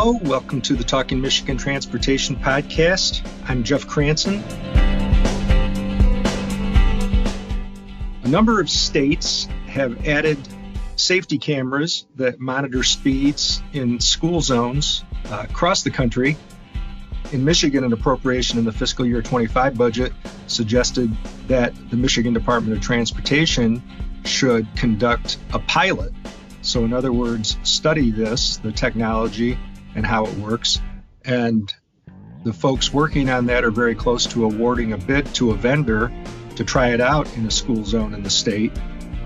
Hello, welcome to the Talking Michigan Transportation Podcast. I'm Jeff Cranston. A number of states have added safety cameras that monitor speeds in school zones across the country. In Michigan, an appropriation in the Fiscal Year 25 budget suggested that the Michigan Department of Transportation should conduct a pilot. So in other words, study the technology and how it works. And the folks working on that are very close to awarding a bid to a vendor to try it out in a school zone in the state.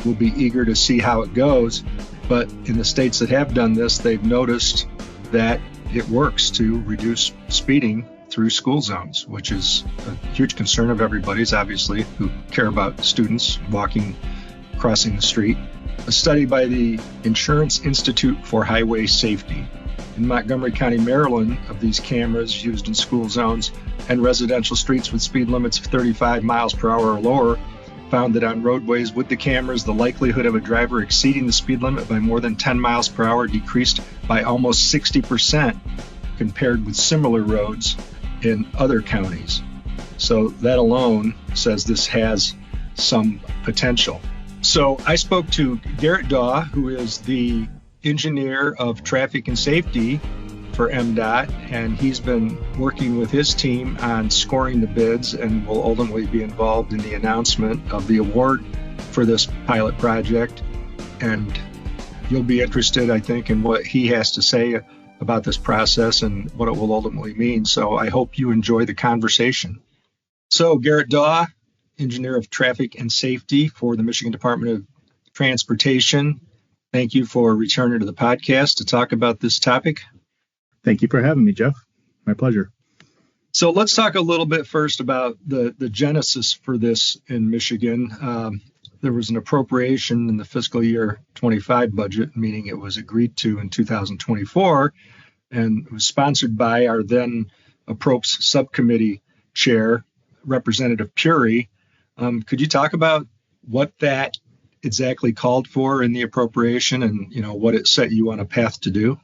We'll be eager to see how it goes. But in the states that have done this, they've noticed that it works to reduce speeding through school zones, which is a huge concern of everybody's, obviously, who care about students crossing the street. A study by the Insurance Institute for Highway Safety in Montgomery County, Maryland, of these cameras used in school zones and residential streets with speed limits of 35 miles per hour or lower, found that on roadways with the cameras, the likelihood of a driver exceeding the speed limit by more than 10 miles per hour decreased by almost 60% compared with similar roads in other counties. So that alone says this has some potential. So I spoke to Garrett Dawe, who is the engineer of traffic and safety for MDOT, and he's been working with his team on scoring the bids and will ultimately be involved in the announcement of the award for this pilot project. And you'll be interested, I think, in what he has to say about this process and what it will ultimately mean. So I hope you enjoy the conversation. So Garrett Dawe, engineer of traffic and safety for the Michigan Department of Transportation. Thank you for returning to the podcast to talk about this topic. Thank you for having me, Jeff. My pleasure. So let's talk a little bit first about the genesis for this in Michigan. There was an appropriation in the fiscal year 25 budget, meaning it was agreed to in 2024, and it was sponsored by our then Approps Subcommittee Chair, Representative Puri. Could you talk about what that exactly called for in the appropriation and, what it set you on a path to do?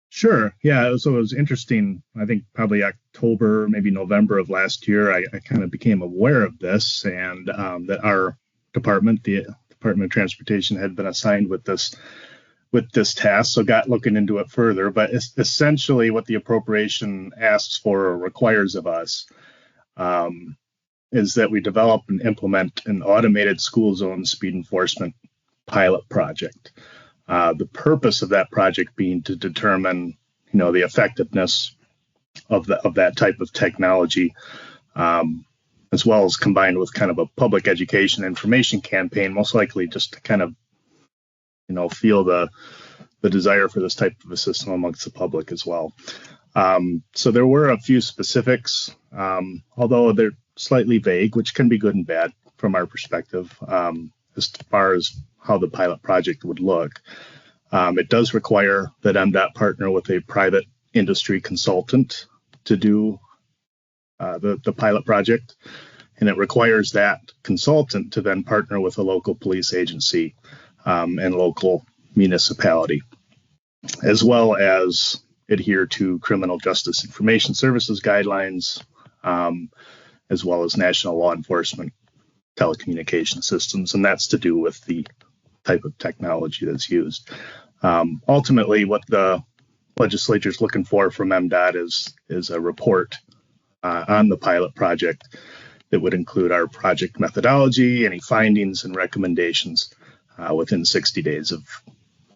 Sure. Yeah. So it was interesting. I think probably October, maybe November of last year, I kind of became aware of this and that our department, the Department of Transportation, had been assigned with this task. So got looking into it further. But it's essentially what the appropriation asks for or requires of us is that we develop and implement an automated school zone speed enforcement pilot project. The purpose of that project being to determine, the effectiveness of that type of technology, as well as combined with kind of a public education information campaign, most likely just to kind of, feel the desire for this type of a system amongst the public as well. So there were a few specifics, although they're slightly vague, which can be good and bad from our perspective, as far as how the pilot project would look. It does require that MDOT partner with a private industry consultant to do the pilot project, and it requires that consultant to then partner with a local police agency and local municipality, as well as adhere to criminal justice information services guidelines, as well as national law enforcement telecommunication systems, and that's to do with the type of technology that's used. Ultimately, what the legislature is looking for from MDOT is a report on the pilot project that would include our project methodology, any findings and recommendations within 60 days of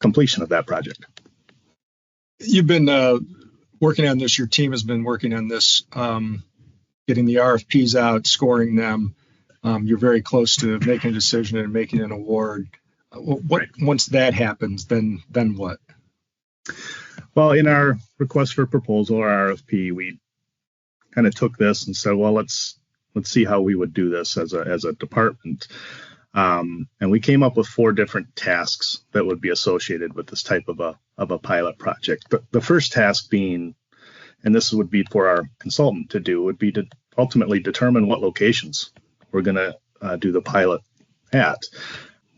completion of that project. You've been working on this. Your team has been working on this, getting the RFPs out, scoring them. You're very close to making a decision and making an award. Once that happens, then what? Well, in our request for proposal or RFP, we kind of took this and said, well, let's see how we would do this as a department. And we came up with 4 different tasks that would be associated with this type of a pilot project. But the first task being, and this would be for our consultant to do, would be to ultimately determine what locations we're going to do the pilot at.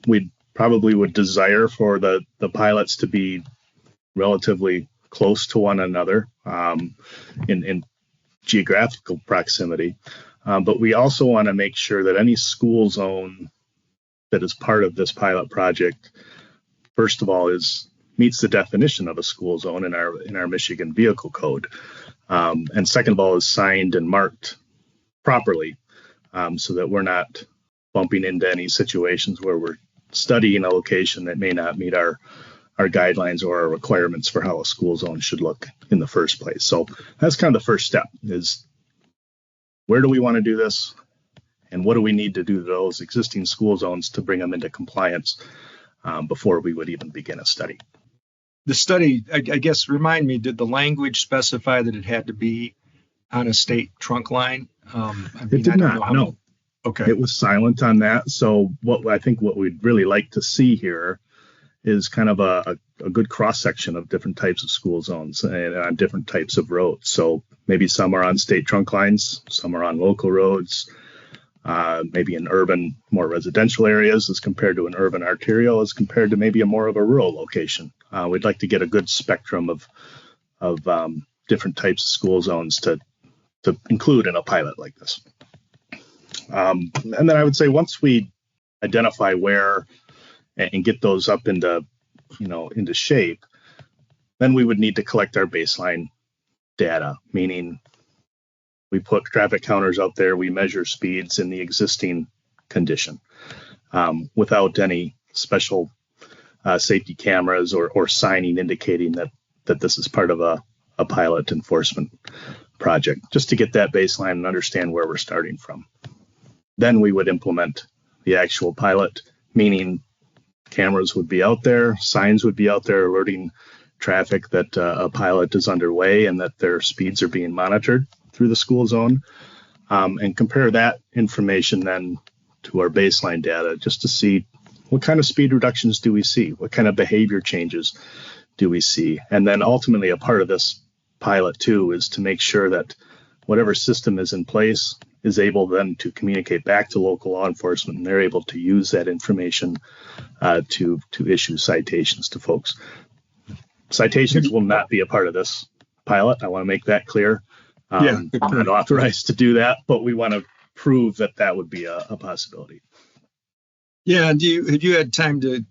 We probably would desire for the pilots to be relatively close to one another in geographical proximity. But we also want to make sure that any school zone that is part of this pilot project, first of all, meets the definition of a school zone in our Michigan Vehicle Code, and second of all, is signed and marked properly, so that we're not bumping into any situations where we're studying a location that may not meet our guidelines or our requirements for how a school zone should look in the first place. So that's kind of the first step, is where do we want to do this, and what do we need to do to those existing school zones to bring them into compliance before we would even begin a study. The study, I guess, remind me, did the language specify that it had to be on a state trunk line? It did not, no. Okay. It was silent on that. So what we'd really like to see here is kind of a good cross-section of different types of school zones and on different types of roads. So maybe some are on state trunk lines, some are on local roads, maybe in urban, more residential areas as compared to an urban arterial, as compared to maybe more of a rural location. We'd like to get a good spectrum of different types of school zones to include in a pilot like this. And then I would say once we identify where and get those up into shape, then we would need to collect our baseline data, meaning we put traffic counters out there, we measure speeds in the existing condition without any special safety cameras or signing indicating that this is part of a pilot enforcement project, just to get that baseline and understand where we're starting from. Then we would implement the actual pilot, meaning cameras would be out there, signs would be out there alerting traffic that a pilot is underway and that their speeds are being monitored through the school zone, and compare that information then to our baseline data just to see what kind of speed reductions do we see, what kind of behavior changes do we see. And then ultimately a part of this pilot too is to make sure that whatever system is in place is able then to communicate back to local law enforcement, and they're able to use that information to issue citations to folks. Citations will not be a part of this pilot. I want to make that clear. I'm not authorized to do that, but we want to prove that would be a possibility. Yeah, and have you had time to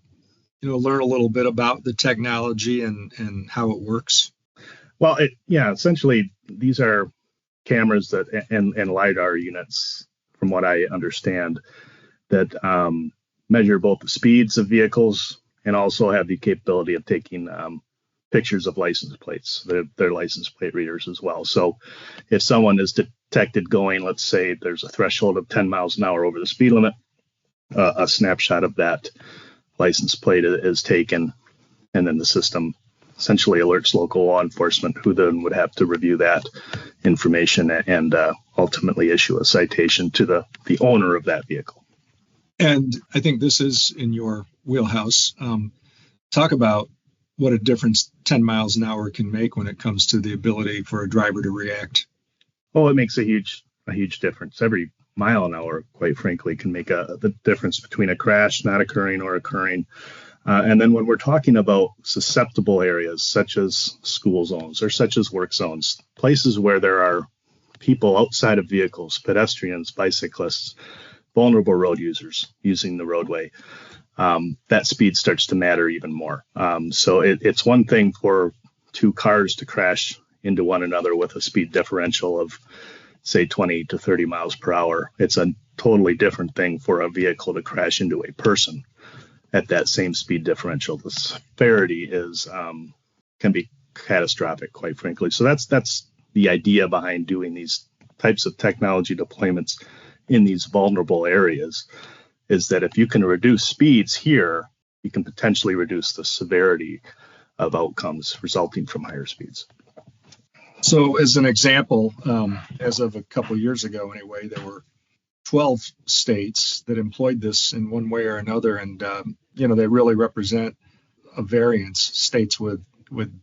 learn a little bit about the technology and how it works? Well, essentially these are cameras and LiDAR units, from what I understand, that measure both the speeds of vehicles and also have the capability of taking pictures of license plates. They're license plate readers as well. So if someone is detected going, let's say there's a threshold of 10 miles an hour over the speed limit, a snapshot of that license plate is taken, and then the system essentially alerts local law enforcement, who then would have to review that information and ultimately issue a citation to the owner of that vehicle. And I think this is in your wheelhouse. Talk about what a difference 10 miles an hour can make when it comes to the ability for a driver to react. Oh, it makes a huge difference. Every mile an hour, quite frankly, can make the difference between a crash not occurring or occurring. And then when we're talking about susceptible areas, such as school zones or such as work zones, places where there are people outside of vehicles, pedestrians, bicyclists, vulnerable road users using the roadway, that speed starts to matter even more. So it's one thing for two cars to crash into one another with a speed differential of, say, 20 to 30 miles per hour. It's a totally different thing for a vehicle to crash into a person at that same speed differential. The severity can be catastrophic, quite frankly. So that's the idea behind doing these types of technology deployments in these vulnerable areas, is that if you can reduce speeds here, you can potentially reduce the severity of outcomes resulting from higher speeds. So as an example, as of a couple of years ago anyway, there were 12 states that employed this in one way or another. And, they really represent a variance, states with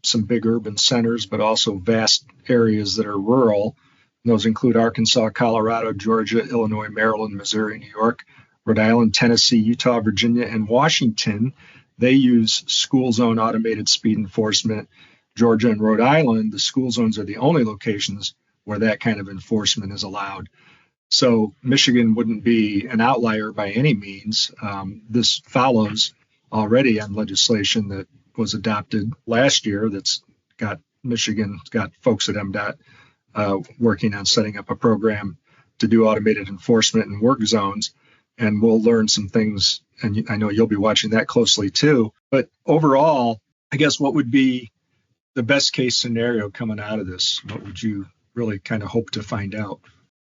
some big urban centers, but also vast areas that are rural. And those include Arkansas, Colorado, Georgia, Illinois, Maryland, Missouri, New York, Rhode Island, Tennessee, Utah, Virginia, and Washington. They use school zone automated speed enforcement Georgia and Rhode Island, the school zones are the only locations where that kind of enforcement is allowed. So Michigan wouldn't be an outlier by any means. This follows already on legislation that was adopted last year that's got folks at MDOT working on setting up a program to do automated enforcement in work zones. And we'll learn some things, and I know you'll be watching that closely too. But overall, I guess what would be the best case scenario coming out of this? What would you really kind of hope to find out?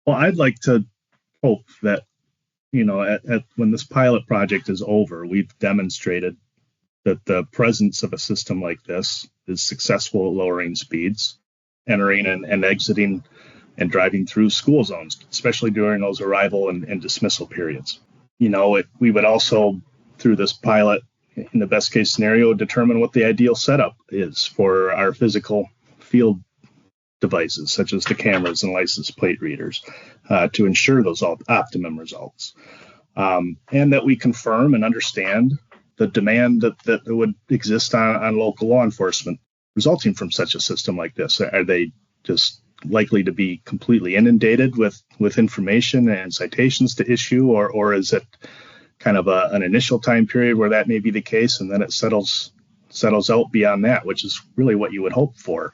Well, I'd like to hope that, when this pilot project is over, we've demonstrated that the presence of a system like this is successful at lowering speeds, entering and exiting and driving through school zones, especially during those arrival and dismissal periods. We would also, through this pilot, in the best case scenario, determine what the ideal setup is for our physical field devices, such as the cameras and license plate readers, to ensure those optimum results. And that we confirm and understand the demand that would exist on local law enforcement resulting from such a system like this. Are they just likely to be completely inundated with information and citations to issue, or is it kind of an initial time period where that may be the case, and then it settles out beyond that, which is really what you would hope for,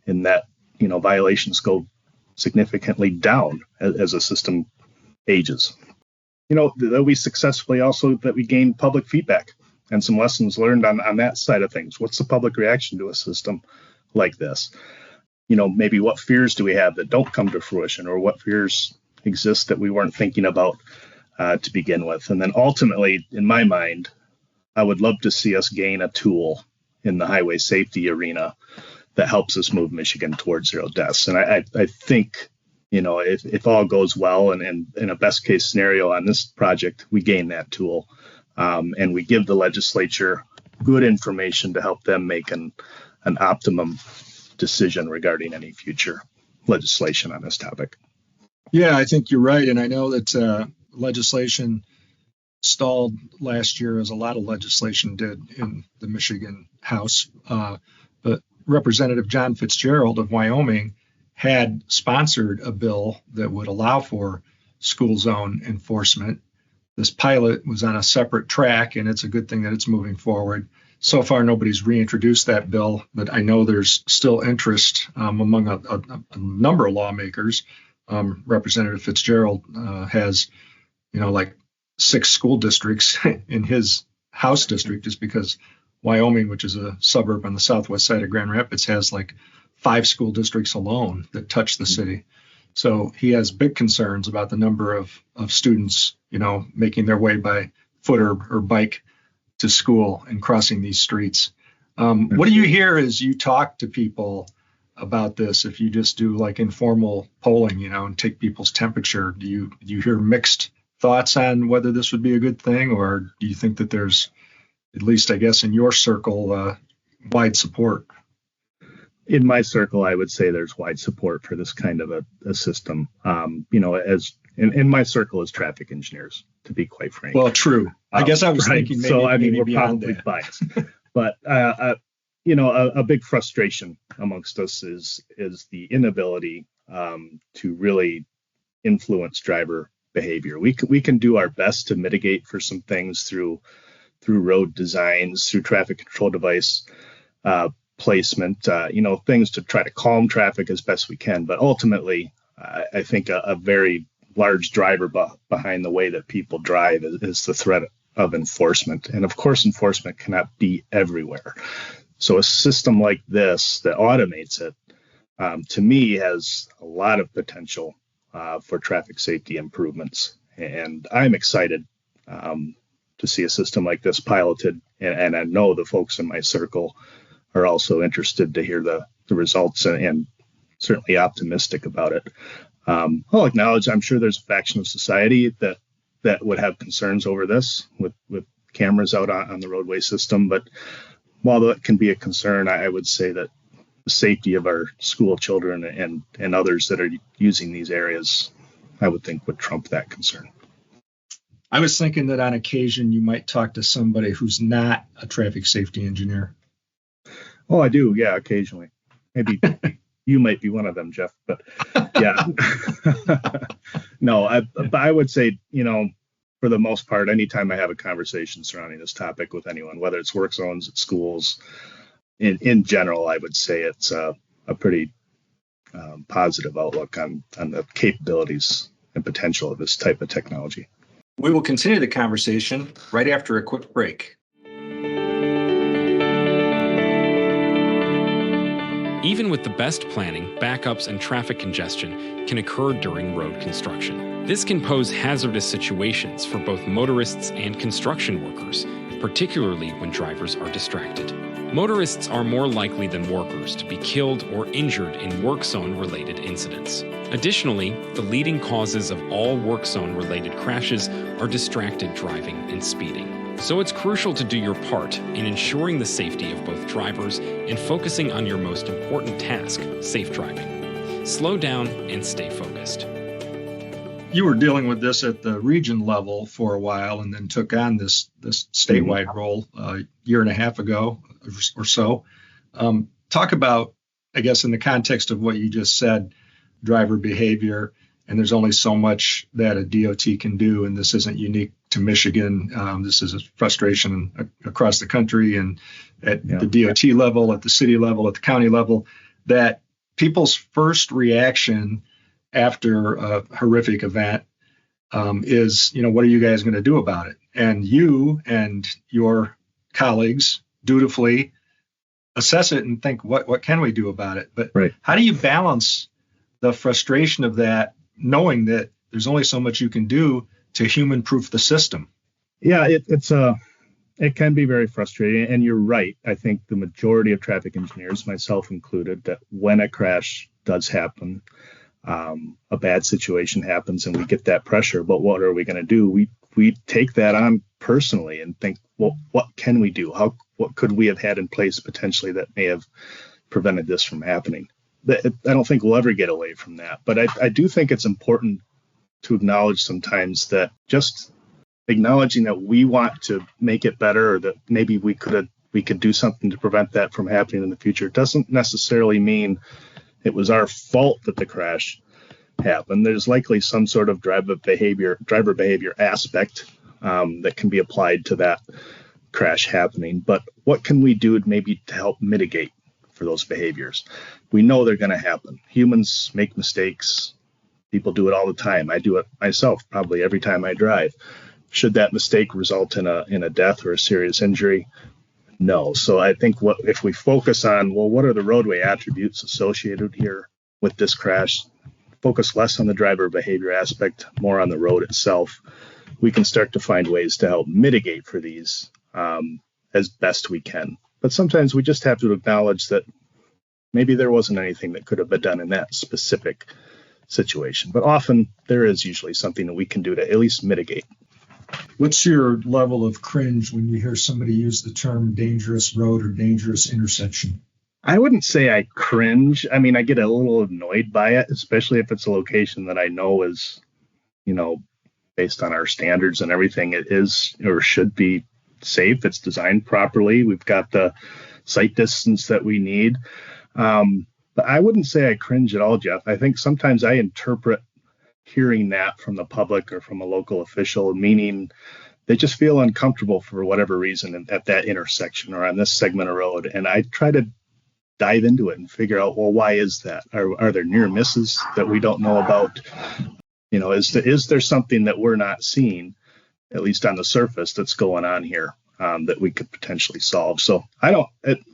in that violations go significantly down as a system ages. That we gain public feedback and some lessons learned on that side of things. What's the public reaction to a system like this? Maybe what fears do we have that don't come to fruition, or what fears exist that we weren't thinking about to begin with? And then ultimately, in my mind, I would love to see us gain a tool in the highway safety arena that helps us move Michigan towards zero deaths. And I think, if all goes well, and in a best case scenario on this project, we gain that tool, and we give the legislature good information to help them make an optimum decision regarding any future legislation on this topic. Yeah, I think you're right. And I know that legislation stalled last year, as a lot of legislation did in the Michigan House. But Representative John Fitzgerald of Wyoming had sponsored a bill that would allow for school zone enforcement. This pilot was on a separate track, and it's a good thing that it's moving forward. So far, nobody's reintroduced that bill, but I know there's still interest among a number of lawmakers. Representative Fitzgerald has, like 6 school districts in his House district, just because Wyoming, which is a suburb on the southwest side of Grand Rapids, has like 5 school districts alone that touch the city. So he has big concerns about the number of students, making their way by foot or bike to school and crossing these streets. What do you hear as you talk to people about this? If you just do like informal polling, and take people's temperature, do you hear mixed thoughts on whether this would be a good thing, or do you think that there's, at least I guess in your circle, wide support? In my circle, I would say there's wide support for this kind of a system. As in my circle is traffic engineers, to be quite frank. Well, true. I guess I was thinking maybe, so. I mean, maybe we're probably biased, but a big frustration amongst us is the inability to really influence driver behavior. We can do our best to mitigate for some things through road designs, through traffic control device placement, things to try to calm traffic as best we can. But ultimately, I think a very large driver behind the way that people drive is the threat of enforcement. And of course, enforcement cannot be everywhere. So a system like this that automates it, to me, has a lot of potential for traffic safety improvements. And I'm excited to see a system like this piloted. And I know the folks in my circle are also interested to hear the results and certainly optimistic about it. I'll acknowledge I'm sure there's a faction of society that would have concerns over this with cameras out on the roadway system. But while that can be a concern, I would say that the safety of our school children and others that are using these areas, I would think would trump that concern. I was thinking that on occasion you might talk to somebody who's not a traffic safety engineer. Oh, I do. Yeah, occasionally. Maybe you might be one of them, Jeff. But yeah, no, I would say, for the most part, anytime I have a conversation surrounding this topic with anyone, whether it's work zones at schools, in general, I would say it's a pretty positive outlook on the capabilities and potential of this type of technology. We will continue the conversation right after a quick break. Even with the best planning, backups and traffic congestion can occur during road construction. This can pose hazardous situations for both motorists and construction workers, particularly when drivers are distracted. Motorists are more likely than workers to be killed or injured in work zone-related incidents. Additionally, the leading causes of all work zone-related crashes are distracted driving and speeding. So it's crucial to do your part in ensuring the safety of both drivers and focusing on your most important task, safe driving. Slow down and stay focused. You were dealing with this at the region level for a while and then took on this statewide role a year and a half ago or so. Talk about, I guess, in the context of what you just said, driver behavior, and there's only so much that a DOT can do, and this isn't unique to Michigan. This is a frustration across the country and at the DOT level, at the city level, at the county level, that people's first reaction after a horrific event is, what are you guys going to do about it? And you and your colleagues dutifully assess it and think, what can we do about it? But How do you balance the frustration of that, knowing that there's only so much you can do to human-proof the system? Yeah, it can be very frustrating. And you're right. I think the majority of traffic engineers, myself included, that when a crash does happen, a bad situation happens and we get that pressure, but what are we going to do? We take that on personally and think, well, what can we do? What could we have had in place potentially that may have prevented this from happening? I don't think we'll ever get away from that, but I do think it's important to acknowledge sometimes that just acknowledging that we want to make it better, or that maybe we could do something to prevent that from happening in the future, doesn't necessarily mean it was our fault that the crash happened. There's likely some sort of driver behavior aspect that can be applied to that crash happening. But what can we do maybe to help mitigate for those behaviors? We know they're going to happen. Humans make mistakes. People do it all the time. I do it myself probably every time I drive. Should that mistake result in a death or a serious injury? No. So I think if we focus on, what are the roadway attributes associated here with this crash, focus less on the driver behavior aspect, more on the road itself, we can start to find ways to help mitigate for these as best we can. But sometimes we just have to acknowledge that maybe there wasn't anything that could have been done in that specific situation. But often there is usually something that we can do to at least mitigate. What's your level of cringe when you hear somebody use the term dangerous road or dangerous intersection? I wouldn't say I cringe. I mean, I get a little annoyed by it, especially if it's a location that I know is, based on our standards and everything, it is or should be safe. It's designed properly. We've got the sight distance that we need. But I wouldn't say I cringe at all, Jeff. I think sometimes I interpret hearing that from the public or from a local official, meaning they just feel uncomfortable for whatever reason at that intersection or on this segment of road. And I try to dive into it and figure out, why is that? Are there near misses that we don't know about? Is there something that we're not seeing, at least on the surface, that's going on here that we could potentially solve? So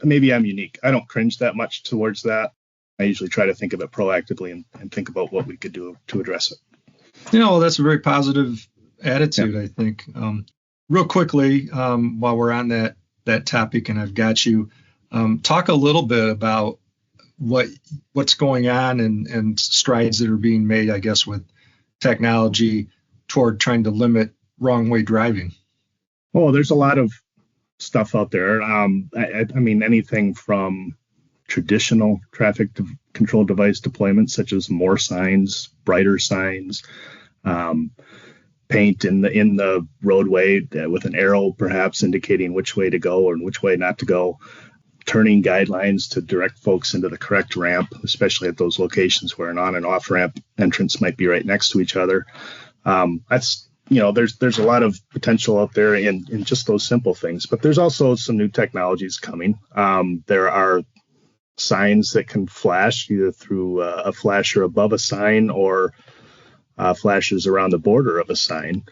maybe I'm unique. I don't cringe that much towards that. I usually try to think of it proactively and think about what we could do to address it. That's a very positive attitude, I think. Real quickly, while we're on that topic, and I've got you, talk a little bit about what's going on and strides that are being made, I guess, with technology toward trying to limit wrong way driving. Oh, there's a lot of stuff out there. I mean, anything from traditional traffic control device deployments, such as more signs, brighter signs, paint in the roadway with an arrow perhaps indicating which way to go and which way not to go, turning guidelines to direct folks into the correct ramp, especially at those locations where an on and off ramp entrance might be right next to each other. That's, there's a lot of potential out there in just those simple things, but there's also some new technologies coming. There are signs that can flash either through a flasher above a sign or flashes around the border of a sign,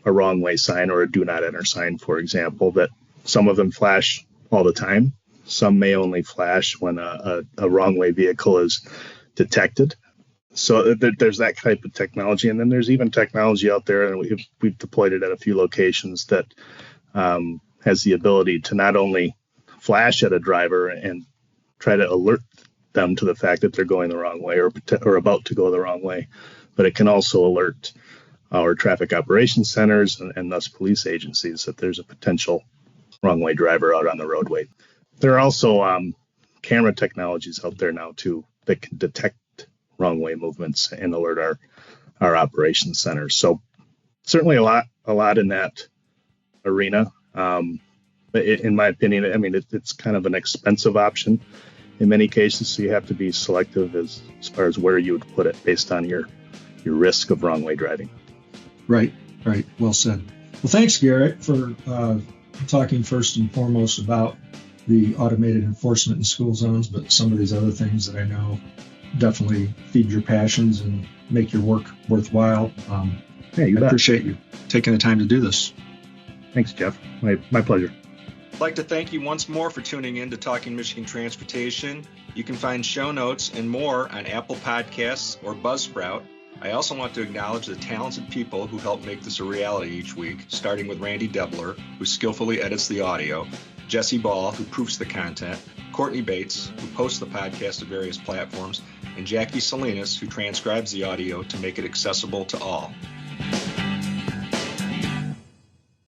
a wrong way sign or a do not enter sign, for example, that some of them flash all the time. Some may only flash when a wrong way vehicle is detected. So there's that type of technology. And then there's even technology out there, and we've deployed it at a few locations that has the ability to not only flash at a driver and try to alert them to the fact that they're going the wrong way or about to go the wrong way, but it can also alert our traffic operations centers and thus police agencies that there's a potential wrong way driver out on the roadway. There are also camera technologies out there now too that can detect wrong way movements and alert our operations centers. So certainly a lot in that arena. In my opinion, I mean, it's kind of an expensive option in many cases, so you have to be selective as far as where you would put it based on your risk of wrong way driving. Right. Well said. Well, thanks, Garrett, for talking first and foremost about the automated enforcement in school zones, but some of these other things that I know definitely feed your passions and make your work worthwhile. I appreciate you taking the time to do this. Thanks, Jeff. My pleasure. I'd like to thank you once more for tuning in to Talking Michigan Transportation. You can find show notes and more on Apple Podcasts or Buzzsprout. I also want to acknowledge the talented people who help make this a reality each week, starting with Randy Debler, who skillfully edits the audio, Jesse Ball, who proofs the content, Courtney Bates, who posts the podcast to various platforms, and Jackie Salinas, who transcribes the audio to make it accessible to all.